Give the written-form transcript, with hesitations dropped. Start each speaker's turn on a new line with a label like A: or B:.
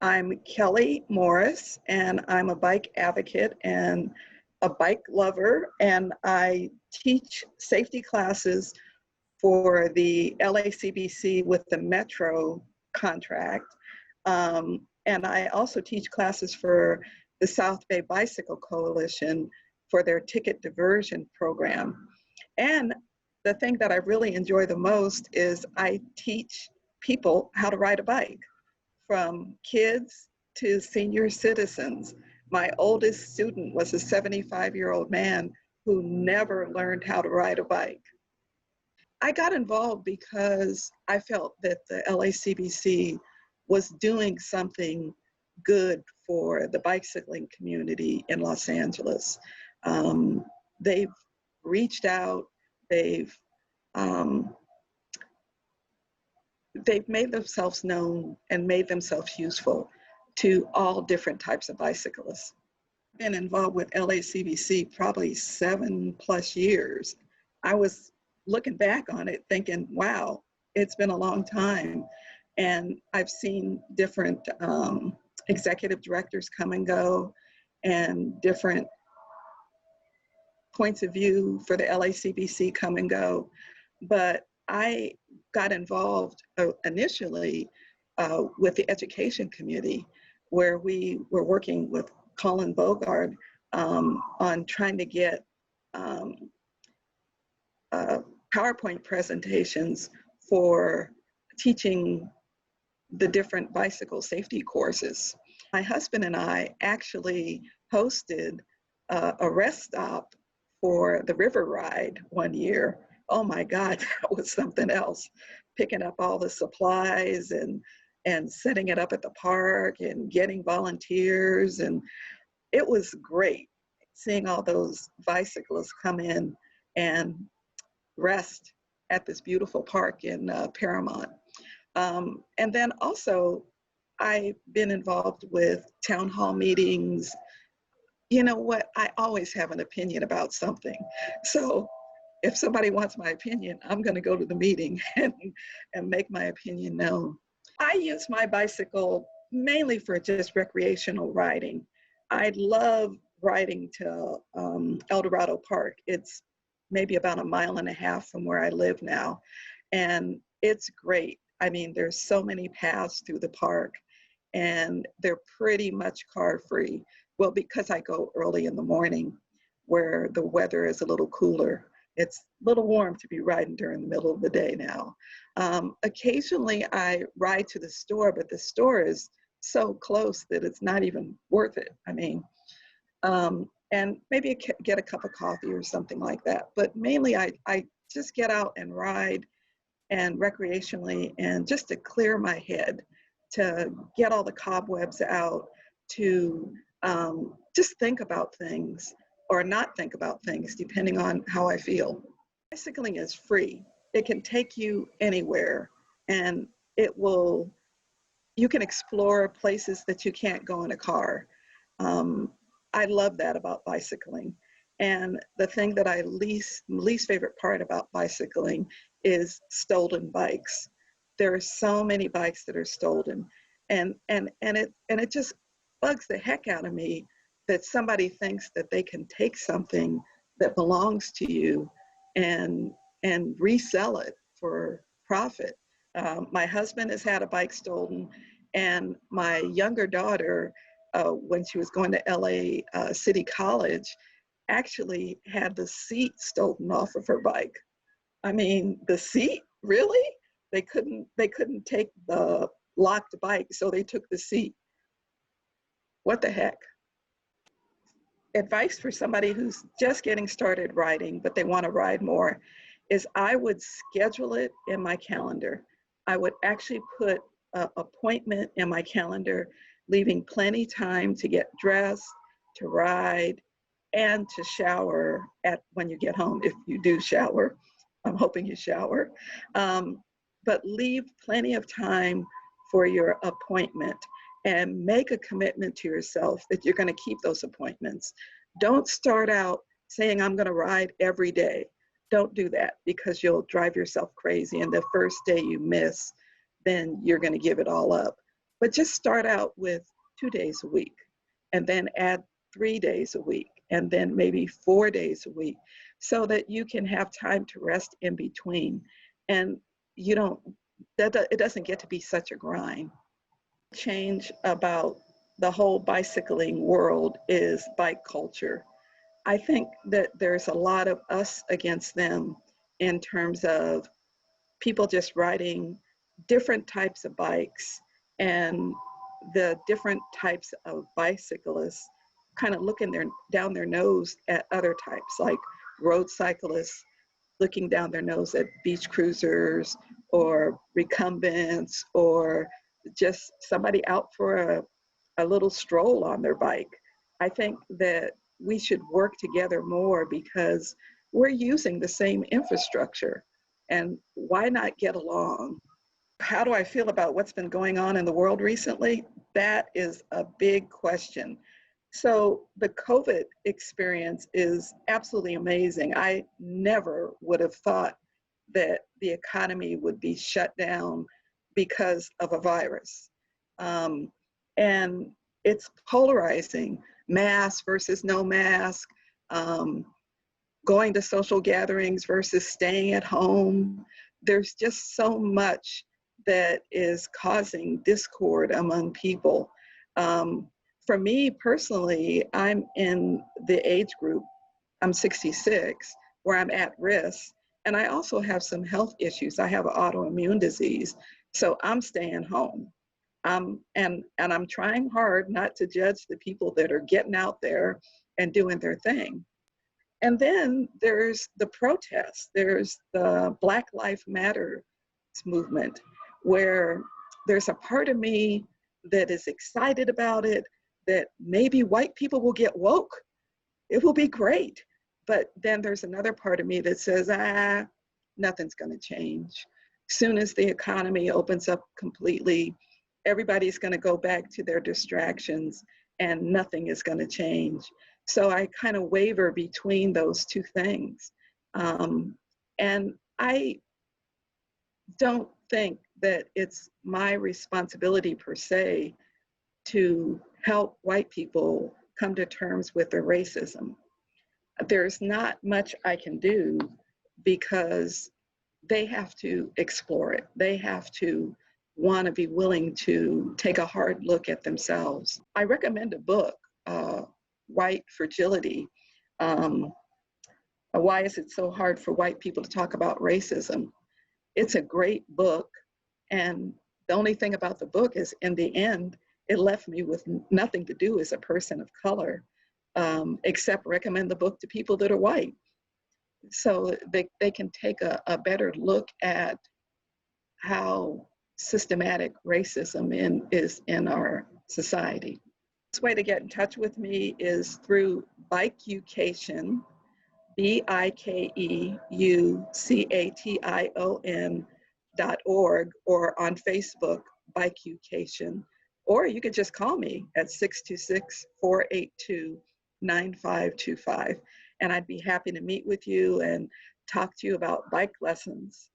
A: I'm Kellie Morris, and I'm a bike advocate and a bike lover, and I teach safety classes for the LACBC with the Metro contract. And I also teach classes for the South Bay Bicycle Coalition for their ticket diversion program. And the thing that I really enjoy the most is I teach people how to ride a bike, from kids to senior citizens. My oldest student was a 75-year-old man who never learned how to ride a bike. I got involved because I felt that the LACBC was doing something good for the bicycling community in Los Angeles. They've reached out, they've made themselves known and made themselves useful to all different types of bicyclists. I've been involved with LACBC probably 7+ years. I was looking back on it thinking, wow, it's been a long time. And I've seen different executive directors come and go, and different points of view for the LACBC come and go. But I got involved initially with the education committee, where we were working with Colin Bogard on trying to get PowerPoint presentations for teaching the different bicycle safety courses. My husband and I actually hosted a rest stop for the river ride one year. Oh my God, that was something else. Picking up all the supplies and setting it up at the park and getting volunteers. And it was great seeing all those bicyclists come in and rest at this beautiful park in Paramount. And then also, I've been involved with town hall meetings. You know what? I always have an opinion about something. So if somebody wants my opinion, I'm going to go to the meeting and make my opinion known. I use my bicycle mainly for just recreational riding. I love riding to El Dorado Park. It's maybe about 1.5 miles from where I live now. And it's great. I mean, there's so many paths through the park, and they're pretty much car free. Well, because I go early in the morning where the weather is a little cooler. It's a little warm to be riding during the middle of the day now. Occasionally I ride to the store, but the store is so close that it's not even worth it. I mean, and maybe get a cup of coffee or something like that. But mainly I just get out and ride, and recreationally, and just to clear my head, to get all the cobwebs out, to just think about things or not think about things depending on how I feel. Bicycling is free. It can take you anywhere, and you can explore places that you can't go in a car. I love that about bicycling. And the thing that I least favorite part about bicycling is stolen bikes. There are so many bikes that are stolen, and it just bugs the heck out of me that somebody thinks that they can take something that belongs to you and resell it for profit. My husband has had a bike stolen, and my younger daughter, when she was going to LA City College, actually had the seat stolen off of her bike. I mean, the seat, really? They couldn't take the locked bike, so they took the seat. What the heck? Advice for somebody who's just getting started riding, but they want to ride more, is I would schedule it in my calendar. I would actually put an appointment in my calendar, leaving plenty time to get dressed, to ride, and to shower when you get home, if you do shower. I'm hoping you shower. But leave plenty of time for your appointment, and make a commitment to yourself that you're going to keep those appointments. Don't start out saying, I'm going to ride every day. Don't do that, because you'll drive yourself crazy, and the first day you miss, then you're going to give it all up. But just start out with 2 days a week and then add 3 days a week and then maybe 4 days a week so that you can have time to rest in between. And you don't, it doesn't get to be such a grind. Change about the whole bicycling world is bike culture. I think that there's a lot of us against them in terms of people just riding different types of bikes, and the different types of bicyclists kind of looking down their nose at other types, like road cyclists looking down their nose at beach cruisers or recumbents or just somebody out for a little stroll on their bike. I think that we should work together more because we're using the same infrastructure, and why not get along? How do I feel about what's been going on in the world recently? That is a big question. So the COVID experience is absolutely amazing. I never would have thought that the economy would be shut down because of a virus. And it's polarizing, mask versus no mask, going to social gatherings versus staying at home. There's just so much that is causing discord among people. For me personally, I'm in the age group, I'm 66, where I'm at risk. And I also have some health issues. I have an autoimmune disease, so I'm staying home. And I'm trying hard not to judge the people that are getting out there and doing their thing. And then there's the protests. There's the Black Lives Matter movement, where there's a part of me that is excited about it, that maybe white people will get woke. It will be great. But then there's another part of me that says, nothing's going to change. Soon as the economy opens up completely, everybody's going to go back to their distractions and nothing is going to change. So I kind of waver between those two things. And I don't think that it's my responsibility per se to help white people come to terms with their racism. There's not much I can do because they have to explore it. They have to want to be willing to take a hard look at themselves. I recommend a book, White Fragility. Why is it so hard for white people to talk about racism? It's a great book. And the only thing about the book is, in the end, it left me with nothing to do as a person of color, except recommend the book to people that are white. So they can take a better look at how systematic racism is in our society. This way to get in touch with me is through Bikeucation, BIKEUCATION.org, or on Facebook, Bikeucation, or you could just call me at 626-482-9525, and I'd be happy to meet with you and talk to you about bike lessons.